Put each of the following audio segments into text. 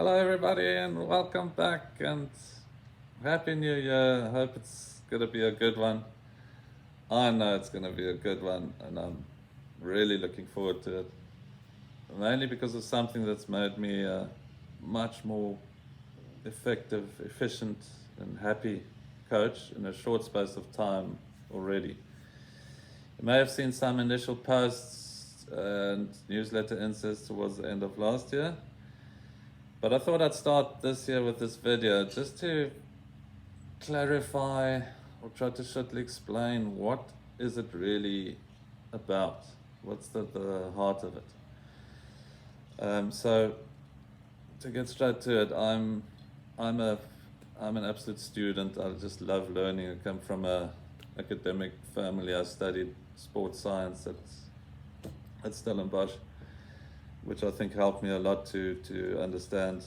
Hello, everybody, and welcome back, and Happy New Year. I hope it's going to be a good one. I know it's going to be a good one, and I'm really looking forward to it. Mainly because of something that's made me a much more effective, efficient, and happy coach in a short space of time already. You may have seen some initial posts and newsletter inserts towards the end of last year. But I thought I'd start this year with this video just to clarify or try to shortly explain what is it really about? What's the heart of it? So to get straight to it, I'm an absolute student. I just love learning. I come from a academic family. I studied sports science at Stellenbosch, which I think helped me a lot to understand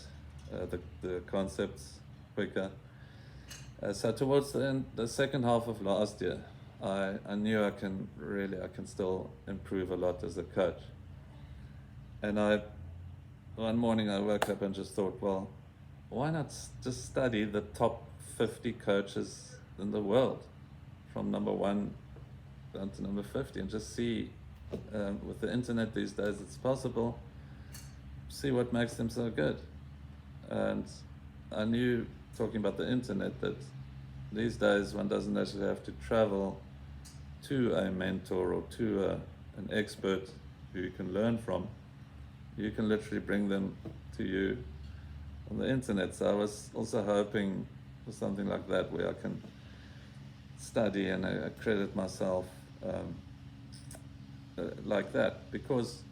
the concepts quicker. So towards the second half of last year, I knew I can still improve a lot as a coach. And one morning I woke up and just thought, well, why not just study the top 50 coaches in the world, from number 1 down to number 50, and just see, with the internet these days, it's possible, see what makes them so good. And I knew, talking about the internet, that these days one doesn't actually have to travel to a mentor or to an expert who you can learn from. You can literally bring them to you on the internet. So I was also hoping for something like that, where I can study and accredit myself like that, because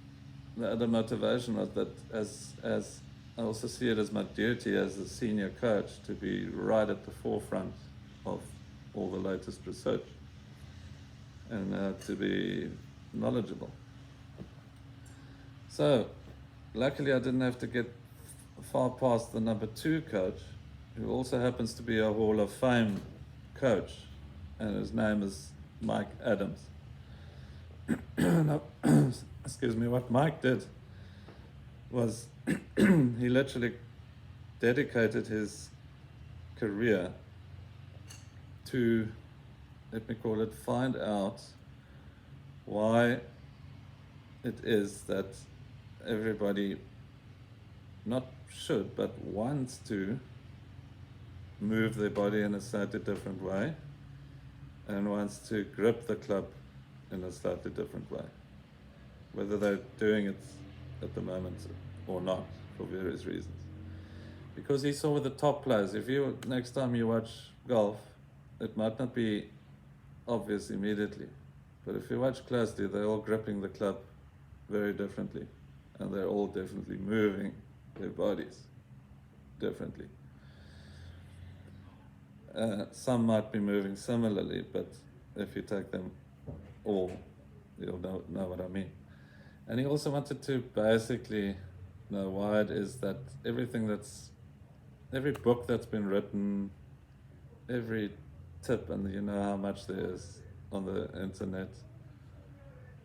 the motivation was that as I also see it as my duty as a senior coach to be right at the forefront of all the latest research and to be knowledgeable. So luckily I didn't have to get far past the number 2 coach, who also happens to be a Hall of Fame coach, and his name is Mike Adams. Now, excuse me, what Mike did was he literally dedicated his career to, let me call it, find out why it is that everybody not should, but wants to move their body in a slightly different way, and wants to grip the club in a slightly different way, whether they're doing it at the moment or not, for various reasons. Because he saw with the top players, if you next time you watch golf, it might not be obvious immediately, but if you watch closely, they're all gripping the club very differently, and they're all definitely moving their bodies differently. Some might be moving similarly, but if you take them all, you'll know what I mean. And he also wanted to basically know why it is that every book that's been written, every tip, and you know how much there is on the internet,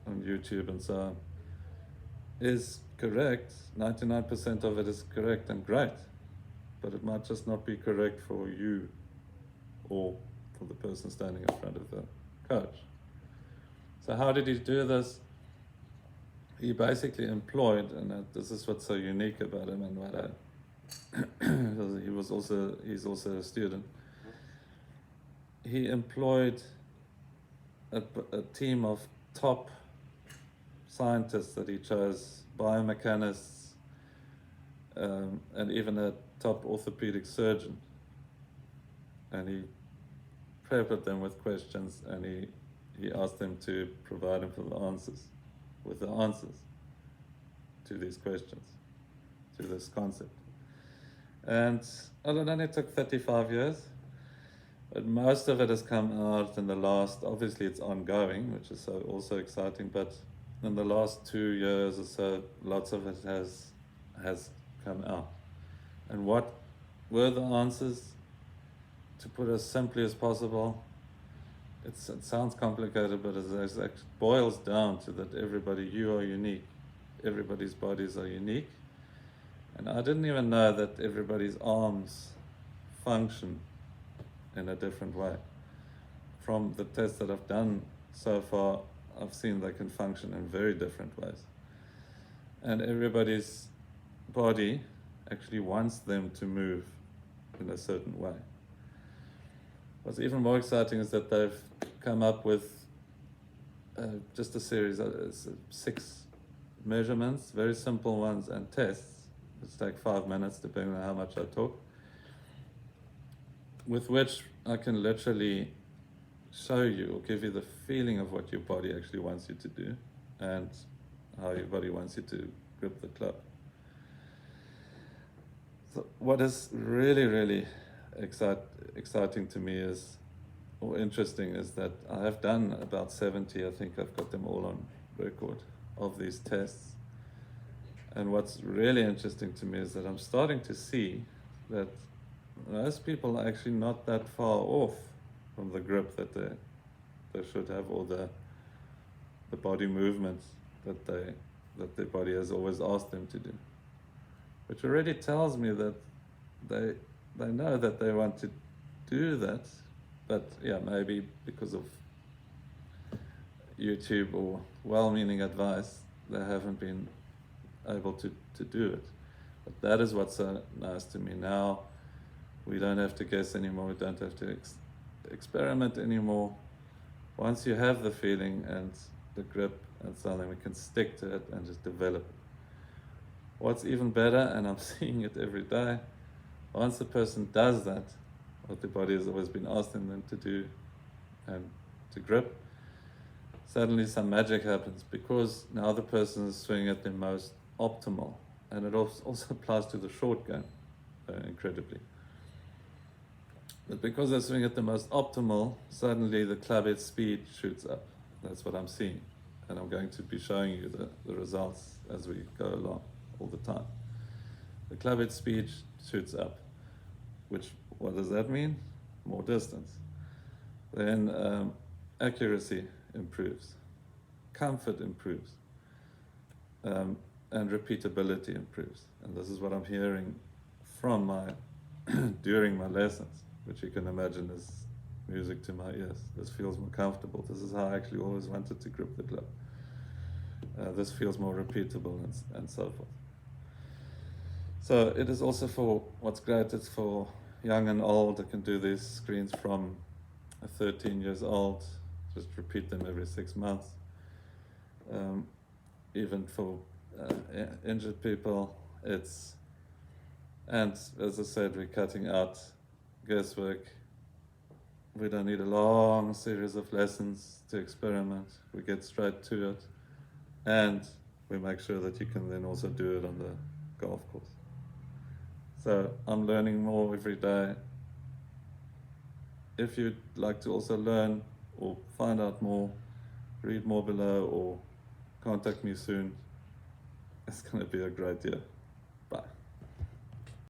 on YouTube and so on, is correct. 99% of it is correct and great, but it might just not be correct for you or for the person standing in front of the coach. So how did he do this? He basically employed, and this is what's so unique about him, and what he's also a student. He employed a team of top scientists that he chose, biomechanists, and even a top orthopedic surgeon. And he prepared them with questions, and he asked them to provide him with the answers to these questions, to this concept. And it only took 35 years, but most of it has come out in the last, obviously it's ongoing, which is also exciting, but in the last 2 years or so, lots of it has come out. And what were the answers? To put as simply as possible, it sounds complicated, but it boils down to that you are unique. Everybody's bodies are unique, And I didn't even know that everybody's arms function in a different way. From the tests that I've done so far, I've seen they can function in very different ways. And everybody's body actually wants them to move in a certain way. What's even more exciting is that they've come up with just a series of 6 measurements, very simple ones, and tests, which take 5 minutes depending on how much I talk, with which I can literally show you or give you the feeling of what your body actually wants you to do and how your body wants you to grip the club. So what is really exciting to me is, or interesting, is that I have done about 70, I think I've got them all on record, of these tests. And what's really interesting to me is that I'm starting to see that most people are actually not that far off from the grip that they should have, or the body movements that their body has always asked them to do. Which already tells me that they know that they want to do that, but yeah, maybe because of YouTube or well-meaning advice, they haven't been able to do it. But that is what's so nice to me. Now we don't have to guess anymore, we don't have to experiment anymore. Once you have the feeling and the grip and something, we can stick to it and just develop it. What's even better, and I'm seeing it every day, once the person does that, what the body has always been asking them to do and to grip, suddenly some magic happens, because now the person is swinging at their most optimal. And it also applies to the short game, incredibly. But because they swing at the most optimal, suddenly the club head speed shoots up. That's what I'm seeing. And I'm going to be showing you the results as we go along all the time. The club head speed shoots up, which, what does that mean? More distance. Then accuracy improves, comfort improves, and repeatability improves. And this is what I'm hearing from during my lessons, which you can imagine is music to my ears. This feels more comfortable. This is how I actually always wanted to grip the club. This feels more repeatable and so forth. So it is also, for what's great, it's for young and old. I can do these screens from 13 years old, just repeat them every 6 months. Even for injured people, and as I said, we're cutting out guesswork. We don't need a long series of lessons to experiment. We get straight to it, and we make sure that you can then also do it on the golf course. So I'm learning more every day. If you'd like to also learn or find out more, read more below or contact me soon. It's going to be a great year. Bye.